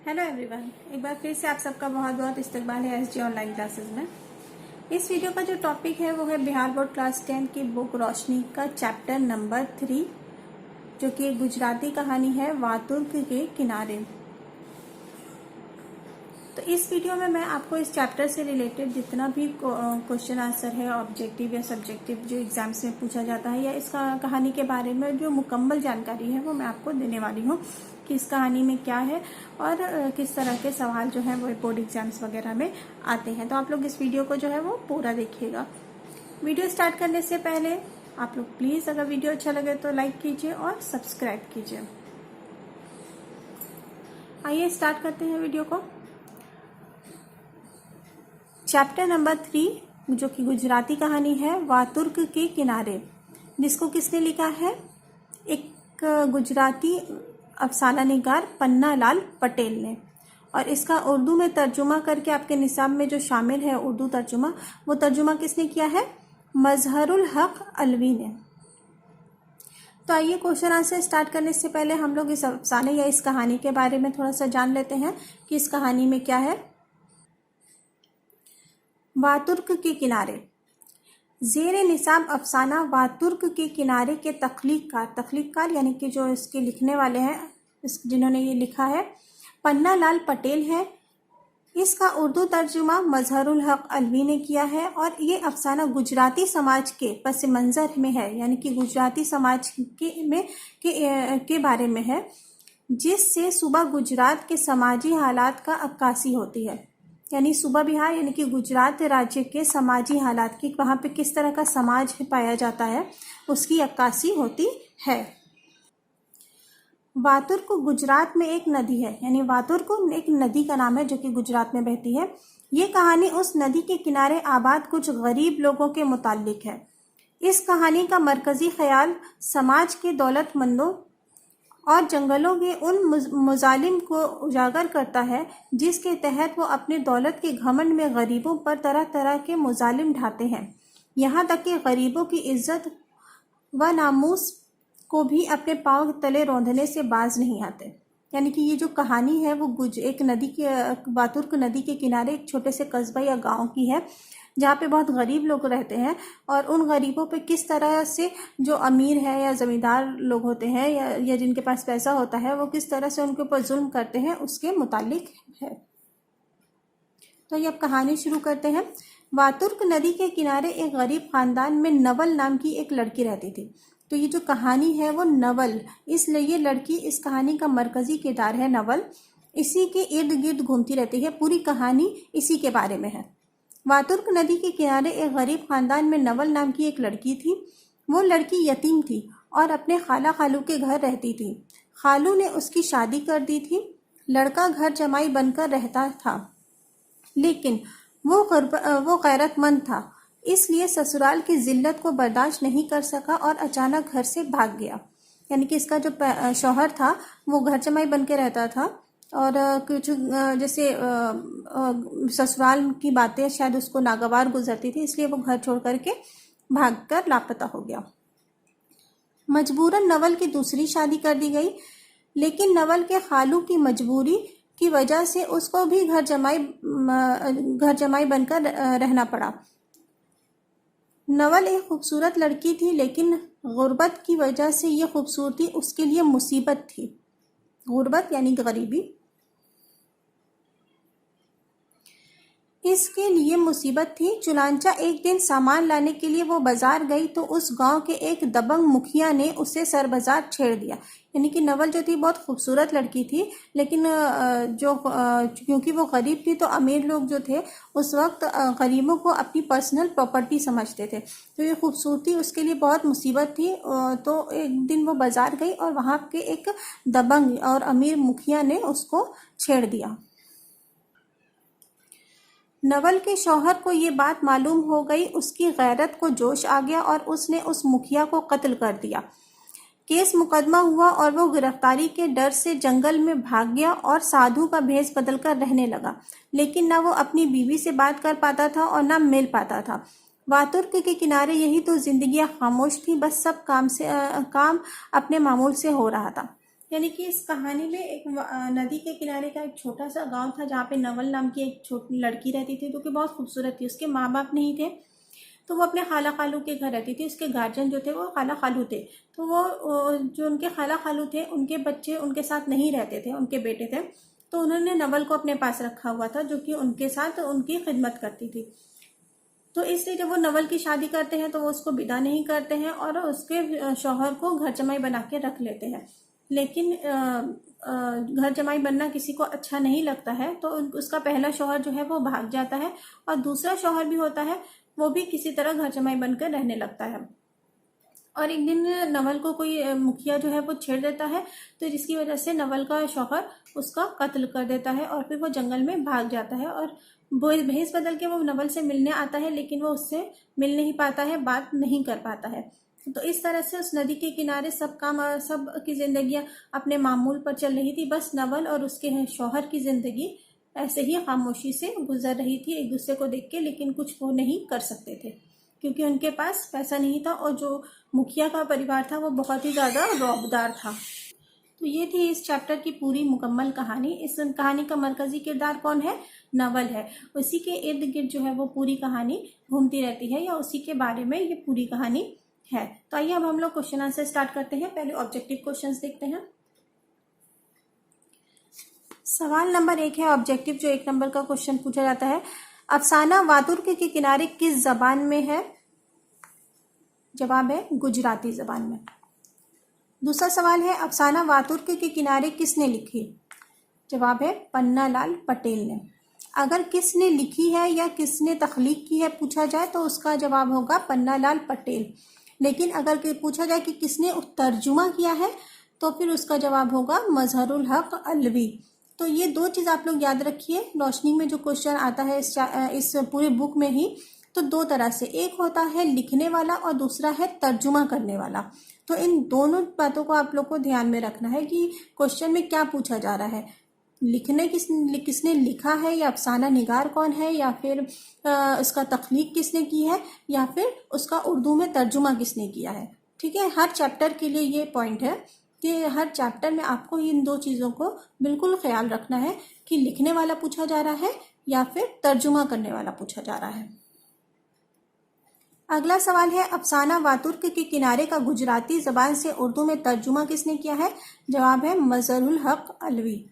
Hello everyone, एक बार फिर से आप सबका बहुत बहुत इस्तकबाल है एसजी ऑनलाइन क्लासेस में। इस वीडियो का जो टॉपिक है वो है बिहार बोर्ड क्लास 10 की बुक रोशनी का चैप्टर नंबर 3, जो कि एक गुजराती कहानी है वातुर्क के किनारे। तो इस वीडियो में मैं आपको इस चैप्टर से रिलेटेड जितना भी क्वेश्चन आंसर है ऑब्जेक्टिव या सब्जेक्टिव जो एग्जाम्स में पूछा जाता है या इस कहानी के बारे में जो मुकम्मल जानकारी है वो मैं आपको देने वाली हूँ कि इस कहानी में क्या है और किस तरह के सवाल जो है वो बोर्ड एग्जाम्स वगैरह में आते हैं। तो आप लोग इस वीडियो को जो है वो पूरा देखिएगा। वीडियो स्टार्ट करने से पहले आप लोग प्लीज़ अगर वीडियो अच्छा लगे तो लाइक कीजिए और सब्सक्राइब कीजिए। आइए स्टार्ट करते हैं वीडियो को। चैप्टर नंबर 3 जो कि गुजराती कहानी है वातुर्क के किनारे, जिसको किसने लिखा है? एक गुजराती अफसाना निगार पन्ना लाल पटेल ने, और इसका उर्दू में तर्जुमा करके आपके निसाब में जो शामिल है उर्दू तर्जुमा, वो तर्जुमा किसने किया है? मजहरुल हक अलवी ने। तो आइए क्वेश्चन आंसर स्टार्ट करने से पहले हम लोग इस अफसाने या इस कहानी के बारे में थोड़ा सा जान लेते हैं कि इस कहानी में क्या है। वातुर्क के किनारे, जेर निसाब अफसाना वातुर्क के किनारे के तख्लीककार यानी कि जो इसके लिखने वाले हैं, जिन्होंने ये लिखा है, पन्ना लाल पटेल है। इसका उर्दू तर्जुमा मजहरुल हक अलवी ने किया है और ये अफसाना गुजराती समाज के पस मंज़र में है, यानी कि गुजराती समाज के बारे में है, जिससे सूबा गुजरात के समाजी हालात का अक्कासी होती है। यानी सूबा बिहार यानी कि गुजरात राज्य के समाजी हालात की, वहाँ पे किस तरह का समाज पाया जाता है, उसकी अक्कासी होती है। वातुर्क गुजरात में एक नदी है, यानी वातुर्क एक नदी का नाम है जो कि गुजरात में बहती है। ये कहानी उस नदी के किनारे आबाद कुछ गरीब लोगों के मुताल्लिक है। इस कहानी का मरकजी ख्याल समाज के दौलतमंदों और जंगलों के उन मुजालिम को उजागर करता है जिसके तहत वो अपने दौलत के घमंड में गरीबों पर तरह तरह के मुजालिम ढाते हैं, यहाँ तक कि गरीबों की इज्जत व नामूस को भी अपने पांव तले रौंदने से बाज नहीं आते। यानी कि ये जो कहानी है वो एक नदी के, वातुर्क नदी के किनारे एक छोटे से कस्बा या गांव की है, जहाँ पे बहुत गरीब लोग रहते हैं और उन गरीबों पे किस तरह से जो अमीर है या ज़मींदार लोग होते हैं या जिनके पास पैसा होता है वो किस तरह से उनके ऊपर जुल्म करते हैं, उसके मुतालिक है। तो ये अब कहानी शुरू करते हैं। वातुर्क नदी के किनारे एक गरीब खानदान में नवल नाम की एक लड़की रहती थी। तो ये जो कहानी है वो नवल, इसलिए ये लड़की इस कहानी का मरकजी किरदार है। नवल इसी के इर्द गिर्द घूमती रहती है, पूरी कहानी इसी के बारे में है। वातुर्क नदी के किनारे एक गरीब खानदान में नवल नाम की एक लड़की थी। वो लड़की यतीम थी और अपने खाला खालू के घर रहती थी। खालू ने उसकी शादी कर दी थी। लड़का घर जमाई बनकर रहता था, लेकिन वो गैरतमंद था, इसलिए ससुराल की जिल्लत को बर्दाश्त नहीं कर सका और अचानक घर से भाग गया। यानी कि इसका जो शौहर था वो घर जमाई बन के रहता था और कुछ जैसे ससुराल की बातें शायद उसको नागवार गुजरती थी, इसलिए वो घर छोड़ करके भागकर लापता हो गया। मजबूरन नवल की दूसरी शादी कर दी गई, लेकिन नवल के खालू की मजबूरी की वजह से उसको भी घर जमाई बनकर रहना पड़ा। नवल एक खूबसूरत लड़की थी, लेकिन गुर्बत की वजह से ये खूबसूरती उसके लिए मुसीबत थी। गुर्बत यानी गरीबी इसके लिए मुसीबत थी। चुनांचा एक दिन सामान लाने के लिए वो बाजार गई तो उस गांव के एक दबंग मुखिया ने उसे सरबाजार छेड़ दिया। यानी कि नवल जो थी बहुत खूबसूरत लड़की थी, लेकिन क्योंकि वो गरीब थी तो अमीर लोग जो थे उस वक्त गरीबों को अपनी पर्सनल प्रॉपर्टी समझते थे, तो ये खूबसूरती उसके लिए बहुत मुसीबत थी। तो एक दिन वो बाजार गई और वहाँ के एक दबंग और अमीर मुखिया ने उसको छेड़ दिया। नवल के शौहर को ये बात मालूम हो गई। उसकी गैरत को जोश आ गया और उसने उस मुखिया को कत्ल कर दिया। केस मुकदमा हुआ और वो गिरफ्तारी के डर से जंगल में भाग गया और साधु का भेष बदलकर रहने लगा, लेकिन ना वो अपनी बीवी से बात कर पाता था और ना मिल पाता था। वातुर्क के किनारे यही तो जिंदगियां खामोश थी, बस सब काम अपने मामूल से हो रहा था। यानी कि इस कहानी में एक नदी के किनारे का एक छोटा सा गांव था जहाँ पे नवल नाम की एक छोटी लड़की रहती थी जो कि बहुत खूबसूरत थी। उसके माँ बाप नहीं थे तो वो अपने खाला खालू के घर रहती थी। उसके गार्जियन जो थे वो खाला खालू थे। तो वो जो उनके खाला खालू थे उनके बच्चे उनके साथ नहीं रहते थे, उनके बेटे थे। तो उन्होंने नवल को अपने पास रखा हुआ था जो कि उनके साथ उनकी खिदमत करती थी। तो इसलिए जब वो नवल की शादी करते हैं तो वो उसको विदा नहीं करते हैं और उसके शौहर को घर जमाई बना के रख लेते हैं। लेकिन घर जमाई बनना किसी को अच्छा नहीं लगता है तो उसका पहला शौहर जो है वो भाग जाता है और दूसरा शौहर भी होता है वो भी किसी तरह घर जमाई बनकर रहने लगता है। और एक दिन नवल को कोई मुखिया जो है वो छेड़ देता है तो जिसकी वजह से नवल का शौहर उसका कत्ल कर देता है और फिर वो जंगल में भाग जाता है और वो भेष बदल के वो नवल से मिलने आता है लेकिन वो उससे मिल नहीं पाता है, बात नहीं कर पाता है। तो इस तरह से उस नदी के किनारे सब काम और सब की जिंदगियां अपने मामूल पर चल रही थी। बस नवल और उसके शौहर की जिंदगी ऐसे ही खामोशी से गुजर रही थी एक दूसरे को देख के, लेकिन कुछ वो नहीं कर सकते थे क्योंकि उनके पास पैसा नहीं था और जो मुखिया का परिवार था वो बहुत ही ज़्यादा रौबदार था। तो ये थी इस चैप्टर की पूरी मुकम्मल कहानी। इस कहानी का मरकजी किरदार कौन है? नवल है। उसी के इर्द गिर्द जो है वो पूरी कहानी घूमती रहती है या उसी के बारे में ये पूरी कहानी है। तो आइए अब हम लोग क्वेश्चन आंसर स्टार्ट करते हैं। पहले ऑब्जेक्टिव क्वेश्चंस देखते हैं। सवाल नंबर 1 है ऑब्जेक्टिव, जो 1 नंबर का क्वेश्चन पूछा जाता है। अफसाना वातुर्क के किनारे किस जबान में है? जवाब है गुजराती जबान में। दूसरा सवाल है अफसाना वातुर्क के किनारे किसने लिखी? जवाब है पन्नालाल पटेल ने। अगर किसने लिखी है या किसने तख्लीक की है पूछा जाए तो उसका जवाब होगा पन्नालाल पटेल। लेकिन अगर पूछा जाए कि किसने तर्जुमा किया है तो फिर उसका जवाब होगा मजहरुल हक अलवी। तो ये 2 चीज़ आप लोग याद रखिए। रोशनी में जो क्वेश्चन आता है इस पूरे बुक में ही, तो 2 तरह से, एक होता है लिखने वाला और दूसरा है तर्जुमा करने वाला। तो इन दोनों बातों को आप लोग को ध्यान में रखना है कि क्वेश्चन में क्या पूछा जा रहा है। किसने लिखा है या अफसाना निगार कौन है या फिर उसका तख्लीक किसने की है या फिर उसका उर्दू में तर्जुमा किसने किया है। ठीक है, हर चैप्टर के लिए ये पॉइंट है कि हर चैप्टर में आपको इन 2 चीज़ों को बिल्कुल ख्याल रखना है कि लिखने वाला पूछा जा रहा है या फिर तर्जुमा करने वाला पूछा जा रहा है। अगला सवाल है अफसाना वातुर्क के किनारे का गुजराती जबान से उर्दू में तर्जुमा किसने किया है? जवाब है मजहरुल हक अलवी।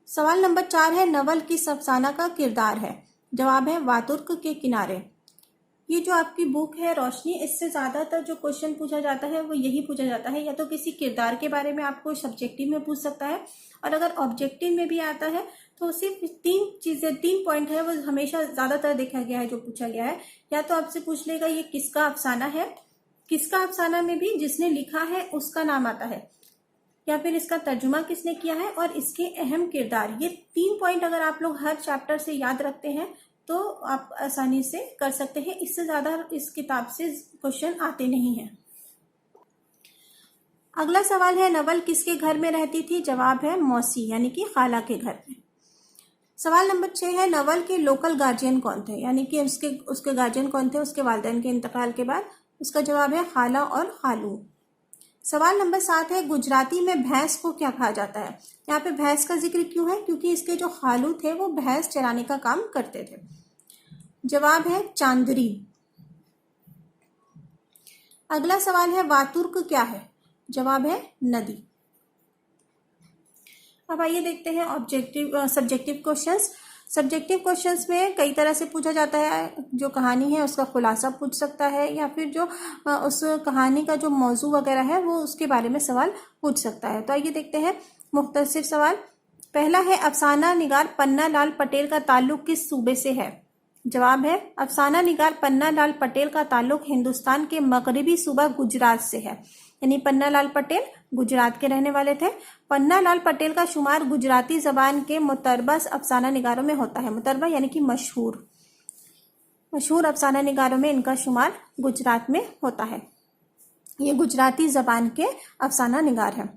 सवाल नंबर 4 है नवल किस अफसाना का किरदार है? जवाब है वातुर्क के किनारे। ये जो आपकी बुक है रोशनी, इससे ज़्यादातर जो क्वेश्चन पूछा जाता है वो यही पूछा जाता है, या तो किसी किरदार के बारे में आपको सब्जेक्टिव में पूछ सकता है और अगर ऑब्जेक्टिव में भी आता है तो सिर्फ 3 पॉइंट है वो हमेशा ज़्यादातर देखा गया है जो पूछा गया है। या तो आपसे पूछ लेगा ये किसका अफसाना है, किसका अफसाना में भी जिसने लिखा है उसका नाम आता है, या फिर इसका तर्जुमा किसने किया है और इसके अहम किरदार। ये 3 पॉइंट अगर आप लोग हर चैप्टर से याद रखते हैं तो आप आसानी से कर सकते हैं। इससे ज़्यादा इस किताब से क्वेश्चन आते नहीं हैं। अगला सवाल है नवल किसके घर में रहती थी? जवाब है मौसी यानी कि खाला के घर में। सवाल नंबर 6 है नवल के लोकल गार्जियन कौन थे, यानी कि उसके गार्जियन कौन थे उसके वालिदैन के इंतकाल के बाद? उसका जवाब है खाला और खालू। सवाल नंबर 7 है गुजराती में भैंस को क्या कहा जाता है? यहाँ पे भैंस का जिक्र क्यों है? क्योंकि इसके जो खालू थे वो भैंस चराने का काम करते थे। जवाब है चांदरी। अगला सवाल है वातुर्क क्या है? जवाब है नदी। अब आइए देखते हैं सब्जेक्टिव क्वेश्चंस। सब्जेक्टिव क्वेश्चंस में कई तरह से पूछा जाता है। जो कहानी है उसका खुलासा पूछ सकता है या फिर जो उस कहानी का जो मौजू वगैरह है वो उसके बारे में सवाल पूछ सकता है। तो आइए देखते हैं मुख्तसर सवाल। पहला है अफसाना निगार पन्नालाल पटेल का ताल्लुक किस सूबे से है? जवाब है अफसाना निगार पन्नालाल पटेल का ताल्लुक हिंदुस्तान के मगरबी सूबा गुजरात से है। यानी पन्नालाल पटेल गुजरात के रहने वाले थे। पन्नालाल पटेल का शुमार गुजराती जबान के मुतरबा अफसाना निगारों में होता है। मुतरबा यानी कि मशहूर अफसाना निगारों में इनका शुमार गुजरात में होता है। ये गुजराती जबान के अफसाना निगार हैं।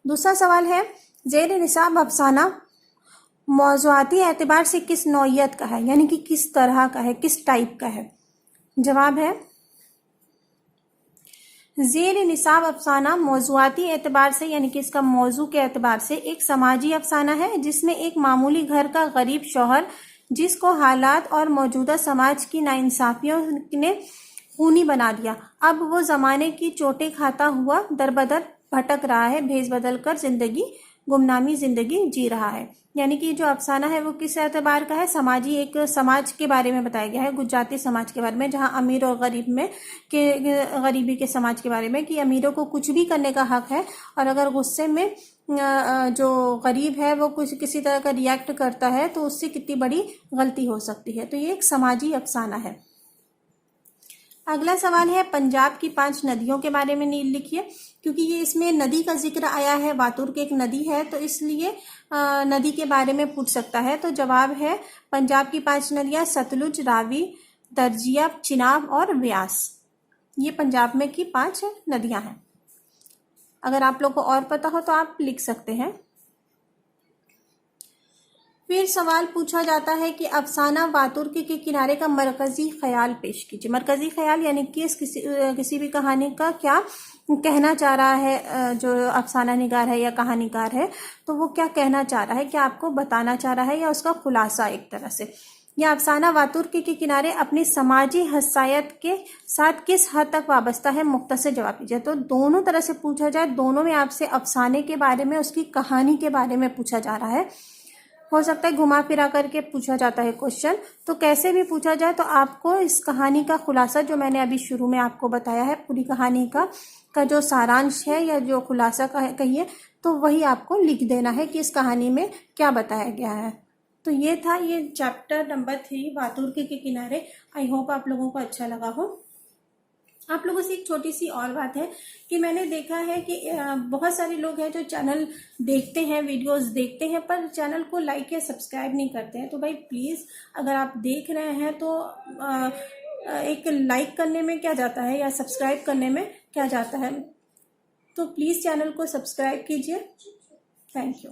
दूसरा सवाल है जेर निसाब अफसाना मौज़ूआती एतबार से किस नौइयत का है, यानी कि किस तरह का है, किस टाइप का है? जवाब है ज़ेर निसाब अफसाना मौज़ूआती एतबार से यानी कि इसका मौजू के एतबार से एक समाजी अफसाना है, जिसमें एक मामूली घर का गरीब शौहर, जिसको हालात और मौजूदा समाज की नाइंसाफियों ने खूनी बना दिया, अब वो ज़माने की चोटें खाता हुआ दरबदर भटक रहा है, भेस बदल कर गुमनामी जिंदगी जी रहा है। यानी कि जो अफसाना है वो किस एतबार का है, एक समाज के बारे में बताया गया है, गुजराती समाज के बारे में, जहाँ अमीर और गरीब में गरीबी के समाज के बारे में, कि अमीरों को कुछ भी करने का हक है, और अगर गुस्से में जो गरीब है वो कुछ किसी तरह का रिएक्ट करता है तो उससे कितनी बड़ी गलती हो सकती है। तो ये एक समाजी अफसाना है। अगला सवाल है, पंजाब की 5 नदियों के बारे में लिखिए। क्योंकि ये इसमें नदी का जिक्र आया है, वातुर की एक नदी है, तो इसलिए नदी के बारे में पूछ सकता है। तो जवाब है पंजाब की 5 नदियां सतलुज, रावी, दर्जिया, चिनाब और व्यास। ये पंजाब में की 5 नदियां हैं। अगर आप लोग को और पता हो तो आप लिख सकते हैं। फिर सवाल पूछा जाता है कि अफसाना वातुर्की के किनारे का मरकजी ख्याल पेश कीजिए। मरकजी ख्याल यानी कि किसी भी कहानी का क्या कहना चाह रहा है, जो अफसाना निगार है या कहानीकार है, तो वो क्या कहना चाह रहा है, क्या आपको बताना चाह रहा है, या उसका खुलासा एक तरह से। यह अफसाना वातुर्की के किनारे अपनी समाजी हसायत के साथ किस हद तक वाबस्ता है, मुख्तसर जवाब दीजिए। तो दोनों तरह से पूछा जाए, दोनों में आपसे अफसाने के बारे में, उसकी कहानी के बारे में पूछा जा रहा है। हो सकता है घुमा फिरा करके पूछा जाता है क्वेश्चन, तो कैसे भी पूछा जाए तो आपको इस कहानी का खुलासा, जो मैंने अभी शुरू में आपको बताया है, पूरी कहानी का जो सारांश है या जो खुलासा कहिए, तो वही आपको लिख देना है कि इस कहानी में क्या बताया गया है। तो ये था ये चैप्टर नंबर 3 वातुर्की के किनारे। आई होप आप लोगों को अच्छा लगा हो। आप लोगों से एक छोटी सी और बात है कि मैंने देखा है कि बहुत सारे लोग हैं जो चैनल देखते हैं, वीडियोस देखते हैं, पर चैनल को लाइक या सब्सक्राइब नहीं करते हैं। तो भाई प्लीज़, अगर आप देख रहे हैं तो एक लाइक करने में क्या जाता है या सब्सक्राइब करने में क्या जाता है, तो प्लीज़ चैनल को सब्सक्राइब कीजिए। Thank you.